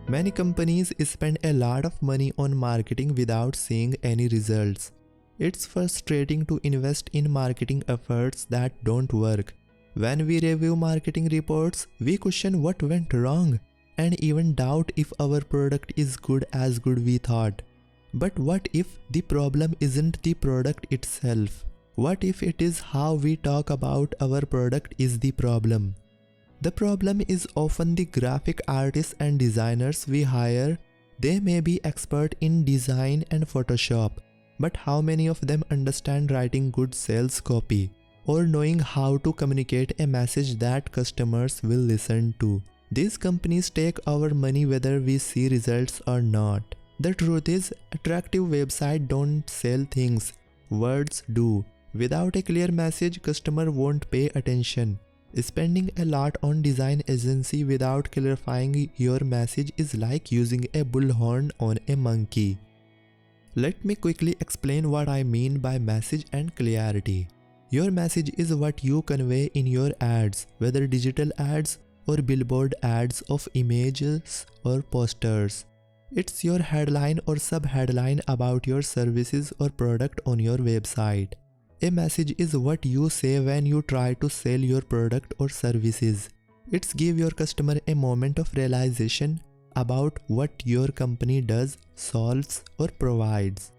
Many companies spend a lot of money on marketing without seeing any results. It's frustrating to invest in marketing efforts that don't work. When we review marketing reports, we question what went wrong and even doubt if our product is as good we thought. But what if the problem isn't the product itself? What if it is how we talk about our product is the problem? The problem is often the graphic artists and designers we hire. They may be expert in design and Photoshop, but how many of them understand writing good sales copy or knowing how to communicate a message that customers will listen to? These companies take our money whether we see results or not. The truth is, attractive websites don't sell things, words do. Without a clear message, customer won't pay attention. Spending a lot on design agency without clarifying your message is like using a bullhorn on a monkey. Let me quickly explain what I mean by message and clarity. Your message is what you convey in your ads, whether digital ads or billboard ads of images or posters. It's your headline or sub-headline about your services or product on your website. A message is what you say when you try to sell your product or services. It's give your customer a moment of realization about what your company does, solves, or provides.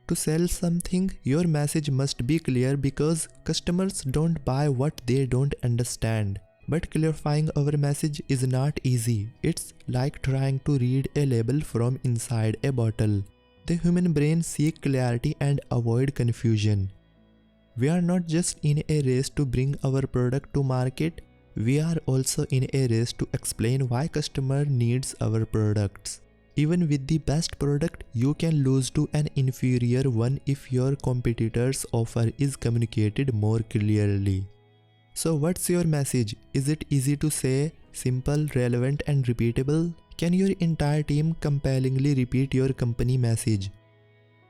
To sell something, your message must be clear because customers don't buy what they don't understand. But clarifying our message is not easy. It's like trying to read a label from inside a bottle. The human brain seeks clarity and avoid confusion. We are not just in a race to bring our product to market, we are also in a race to explain why customer needs our products. Even with the best product, you can lose to an inferior one if your competitor's offer is communicated more clearly. So what's your message? Is it easy to say, simple, relevant and repeatable? Can your entire team compellingly repeat your company message?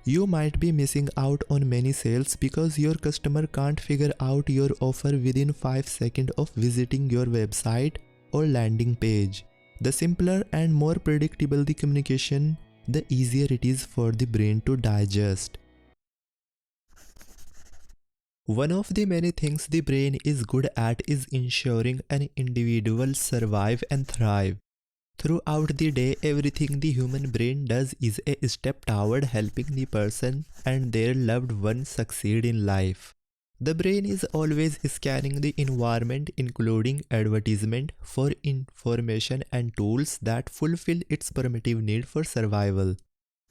You might be missing out on many sales because your customer can't figure out your offer within 5 seconds of visiting your website or landing page. The simpler and more predictable the communication, the easier it is for the brain to digest. One of the many things the brain is good at is ensuring an individual survive and thrive. Throughout the day, everything the human brain does is a step toward helping the person and their loved ones succeed in life. The brain is always scanning the environment, including advertisement, for information and tools that fulfill its primitive need for survival.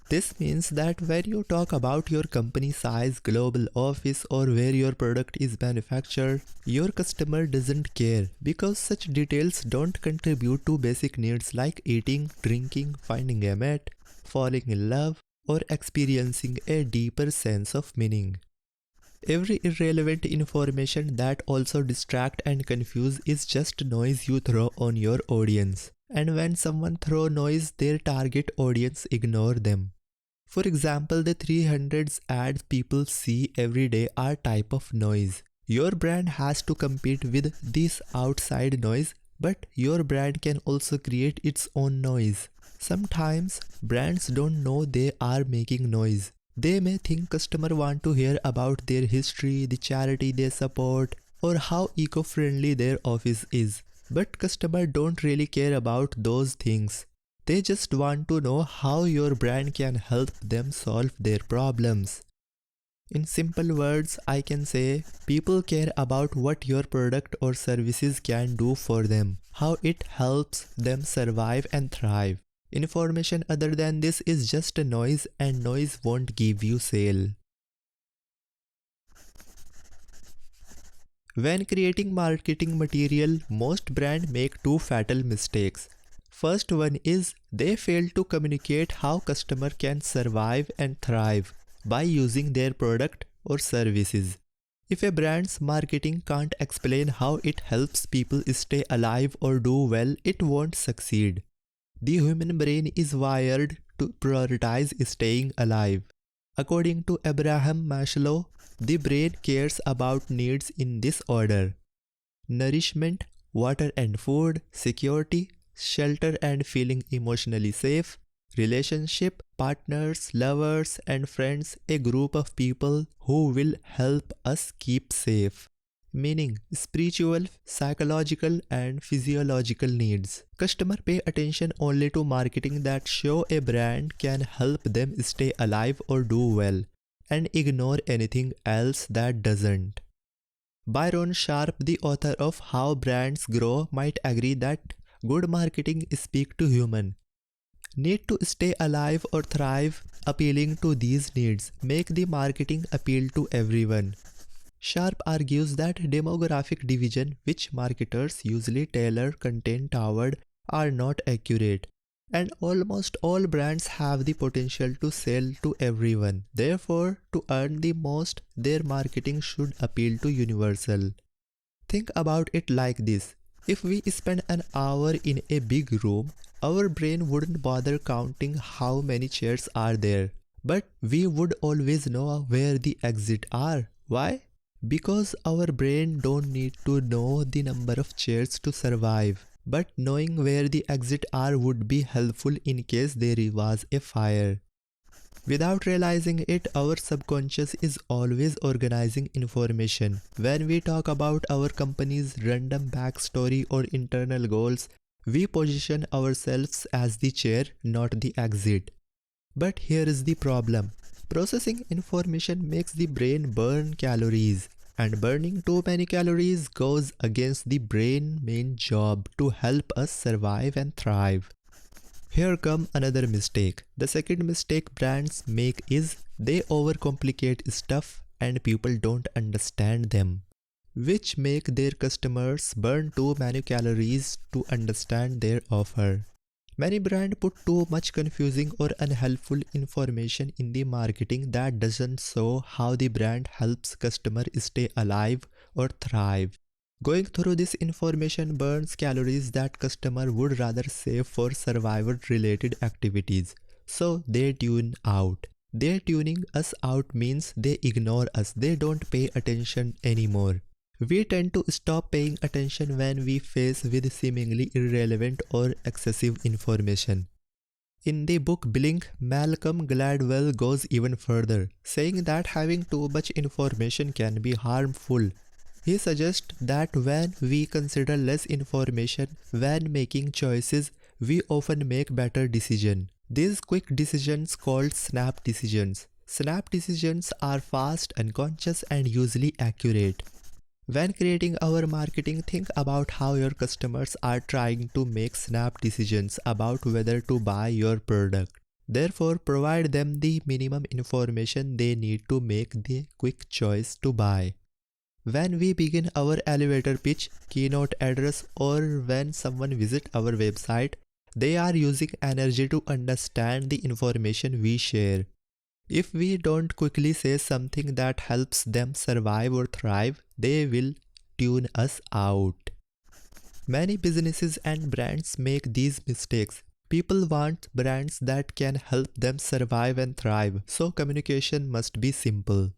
This means that when you talk about your company size, global office, or where your product is manufactured, your customer doesn't care because such details don't contribute to basic needs like eating, drinking, finding a mate, falling in love, or experiencing a deeper sense of meaning. Every irrelevant information that also distract and confuse is just noise you throw on your audience. And when someone throws noise, their target audience ignore them. For example, the 300s ads people see every day are type of noise. Your brand has to compete with this outside noise, but your brand can also create its own noise. Sometimes brands don't know they are making noise. They may think customers want to hear about their history, the charity they support, or how eco-friendly their office is. But customers don't really care about those things. They just want to know how your brand can help them solve their problems. In simple words, I can say people care about what your product or services can do for them, how it helps them survive and thrive. Information other than this is just a noise, and noise won't give you sale. When creating marketing material, most brands make two fatal mistakes. First one is they fail to communicate how customer can survive and thrive by using their product or services. If a brand's marketing can't explain how it helps people stay alive or do well, it won't succeed. The human brain is wired to prioritize staying alive. According to Abraham Maslow, the brain cares about needs in this order: nourishment, water and food, security, shelter and feeling emotionally safe. Relationship, partners, lovers, and friends, a group of people who will help us keep safe. Meaning spiritual, psychological, and physiological needs. Customer pay attention only to marketing that show a brand can help them stay alive or do well, and ignore anything else that doesn't. Byron Sharp, the author of How Brands Grow, might agree that good marketing speaks to human need to stay alive or thrive. Appealing to these needs make the marketing appeal to everyone. Sharp argues that demographic division, which marketers usually tailor content toward, are not accurate, and almost all brands have the potential to sell to everyone. Therefore, to earn the most, their marketing should appeal to universal. Think about it like this. If we spend an hour in a big room, our brain wouldn't bother counting how many chairs are there. But we would always know where the exits are. Why? Because our brain don't need to know the number of chairs to survive. But knowing where the exits are would be helpful in case there was a fire. Without realizing it, our subconscious is always organizing information. When we talk about our company's random backstory or internal goals, we position ourselves as the chair, not the exit. But here is the problem. Processing information makes the brain burn calories, and burning too many calories goes against the brain's main job to help us survive and thrive. Here come another mistake. The second mistake brands make is they overcomplicate stuff and people don't understand them, which make their customers burn too many calories to understand their offer. Many brands put too much confusing or unhelpful information in the marketing that doesn't show how the brand helps customers stay alive or thrive. Going through this information burns calories that customer would rather save for survival related activities. So they tune out. Their tuning us out means they ignore us. They don't pay attention anymore. We tend to stop paying attention when we face with seemingly irrelevant or excessive information. In the book Blink, Malcolm Gladwell goes even further, saying that having too much information can be harmful. He suggests that when we consider less information when making choices, we often make better decisions. These quick decisions called snap decisions. Snap decisions are fast, unconscious, and usually accurate. When creating our marketing, think about how your customers are trying to make snap decisions about whether to buy your product. Therefore, provide them the minimum information they need to make the quick choice to buy. When we begin our elevator pitch, keynote address, or when someone visits our website, they are using energy to understand the information we share. If we don't quickly say something that helps them survive or thrive, they will tune us out. Many businesses and brands make these mistakes. People want brands that can help them survive and thrive, so communication must be simple.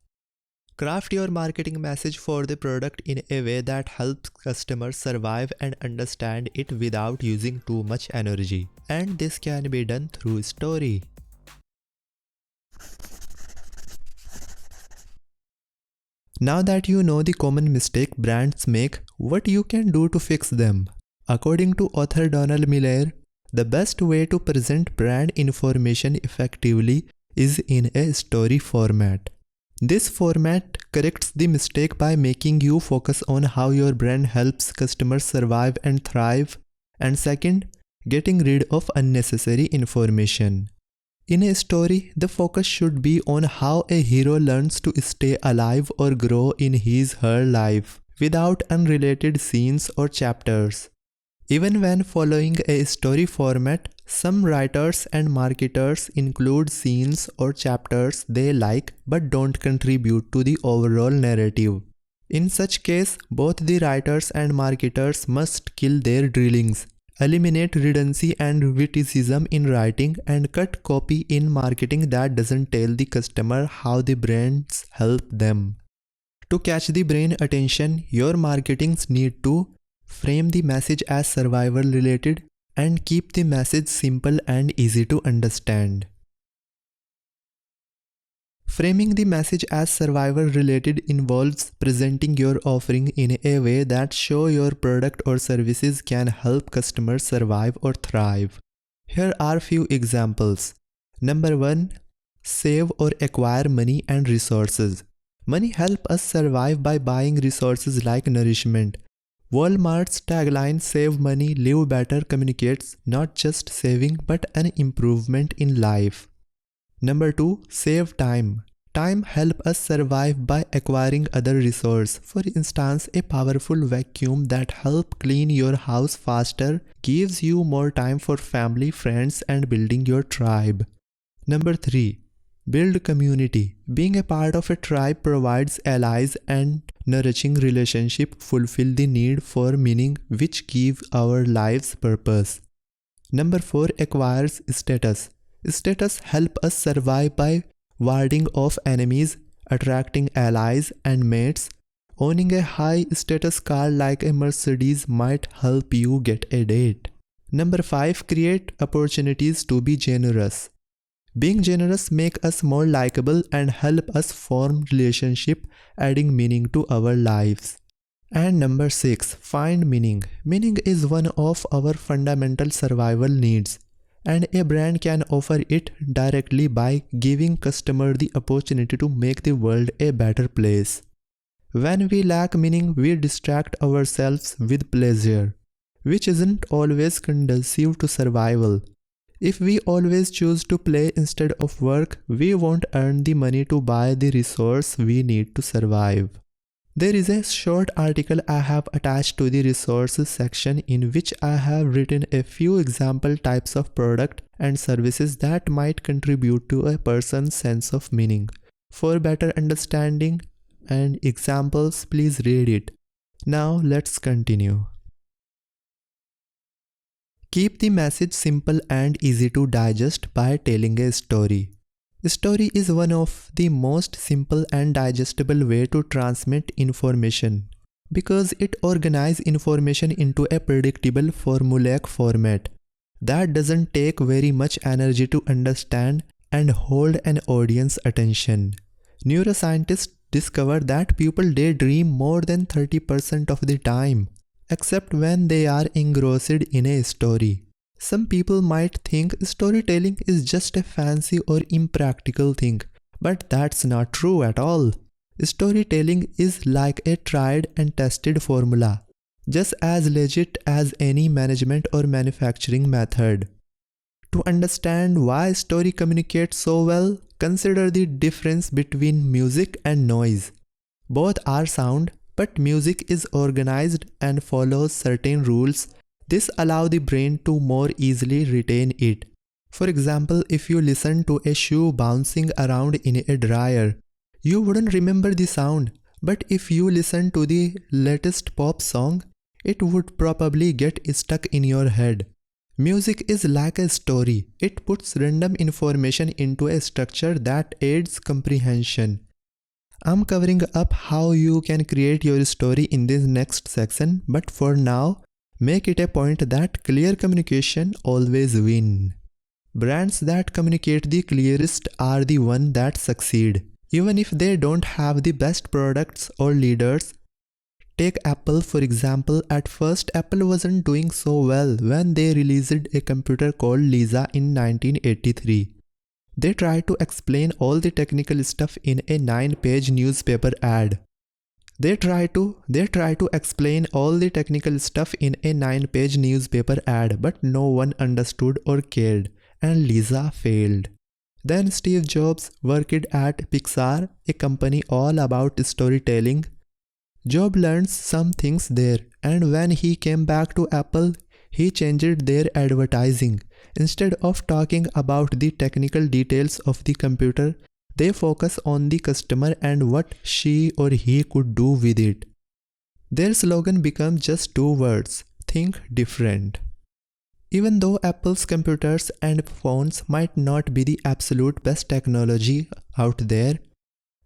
Craft your marketing message for the product in a way that helps customers survive and understand it without using too much energy. And this can be done through story. Now that you know the common mistake brands make, what you can do to fix them? According to author Donald Miller, the best way to present brand information effectively is in a story format. This format corrects the mistake by making you focus on how your brand helps customers survive and thrive, and second, getting rid of unnecessary information. In a story, the focus should be on how a hero learns to stay alive or grow in his/her life, without unrelated scenes or chapters. Even when following a story format, some writers and marketers include scenes or chapters they like but don't contribute to the overall narrative. In such case, both the writers and marketers must kill their drillings, eliminate redundancy and witticism in writing, and cut copy in marketing that doesn't tell the customer how the brands help them. To catch the brain attention, your marketings need to frame the message as survival related and keep the message simple and easy to understand. Framing the message as survival related involves presenting your offering in a way that shows your product or services can help customers survive or thrive. Here are few examples. Number 1. Save or acquire money and resources. Money help us survive by buying resources like nourishment. Walmart's tagline "Save money, live better" communicates not just saving but an improvement in life. Number 2. Save time. Time help us survive by acquiring other resources. For instance, a powerful vacuum that help clean your house faster gives you more time for family, friends, and building your tribe. Number 3. Build community. Being a part of a tribe provides allies and nourishing relationship fulfill the need for meaning which give our lives purpose. Number 4. Acquires status. Status help us survive by warding off enemies, attracting allies and mates. Owning a high status car like a Mercedes might help you get a date. Number 5. Create opportunities to be generous. Being generous make us more likable and help us form relationship, adding meaning to our lives. And number 6. Find meaning. Meaning is one of our fundamental survival needs, and a brand can offer it directly by giving customer the opportunity to make the world a better place. When we lack meaning, we distract ourselves with pleasure, which isn't always conducive to survival. If we always choose to play instead of work, we won't earn the money to buy the resource we need to survive. There is a short article I have attached to the resources section in which I have written a few example types of product and services that might contribute to a person's sense of meaning. For better understanding and examples, please read it. Now let's continue. Keep the message simple and easy to digest by telling a story. A story is one of the most simple and digestible way to transmit information because it organizes information into a predictable formulaic format that doesn't take very much energy to understand and hold an audience attention. Neuroscientists discovered that people daydream more than 30% of the time, except when they are engrossed in a story. Some people might think storytelling is just a fancy or impractical thing, but that's not true at all. Storytelling is like a tried and tested formula, just as legit as any management or manufacturing method. To understand why story communicates so well, consider the difference between music and noise. Both are sound, but music is organized and follows certain rules. This allows the brain to more easily retain it. For example, if you listen to a shoe bouncing around in a dryer, you wouldn't remember the sound, but if you listen to the latest pop song, it would probably get stuck in your head. Music is like a story. It puts random information into a structure that aids comprehension. I'm covering up how you can create your story in this next section, but for now, make it a point that clear communication always wins. Brands that communicate the clearest are the ones that succeed, even if they don't have the best products or leaders. Take Apple for example. At first, Apple wasn't doing so well when they released a computer called Lisa in 1983. They tried to explain all the technical stuff in a 9-page newspaper ad. They try to explain all the technical stuff in a 9-page newspaper ad, but no one understood or cared, and Lisa failed. Then Steve Jobs worked at Pixar, a company all about storytelling. Jobs learned some things there, and when he came back to Apple, he changed their advertising. Instead of talking about the technical details of the computer, they focus on the customer and what she or he could do with it. Their slogan becomes just 2 words: think different. Even though Apple's computers and phones might not be the absolute best technology out there,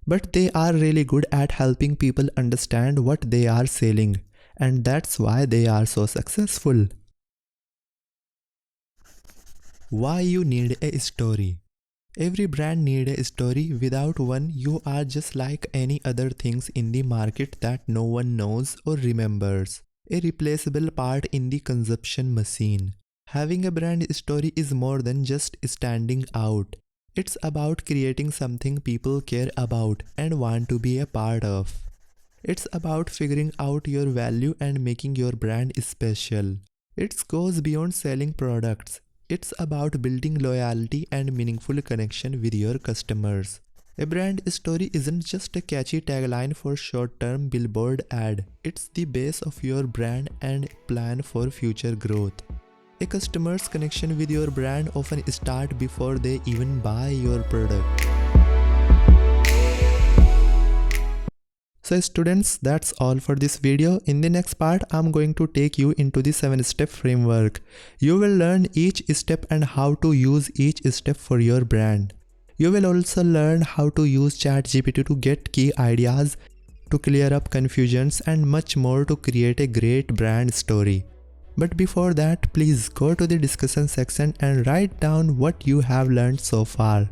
but they are really good at helping people understand what they are selling, and that's why they are so successful. Why you need a story. Every brand need a story. Without one, you are just like any other things in the market that no one knows or remembers. A replaceable part in the consumption machine. Having a brand story is more than just standing out. It's about creating something people care about and want to be a part of. It's about figuring out your value and making your brand special. It goes beyond selling products. It's about building loyalty and meaningful connection with your customers. A brand story isn't just a catchy tagline for short-term billboard ad. It's the base of your brand and plan for future growth. A customer's connection with your brand often starts before they even buy your product. So students, that's all for this video. In the next part, I'm going to take you into the 7-step framework. You will learn each step and how to use each step for your brand. You will also learn how to use ChatGPT to get key ideas, to clear up confusions and much more to create a great brand story. But before that, please go to the discussion section and write down what you have learned so far.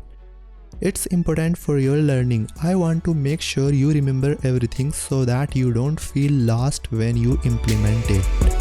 It's important for your learning. I want to make sure you remember everything so that you don't feel lost when you implement it.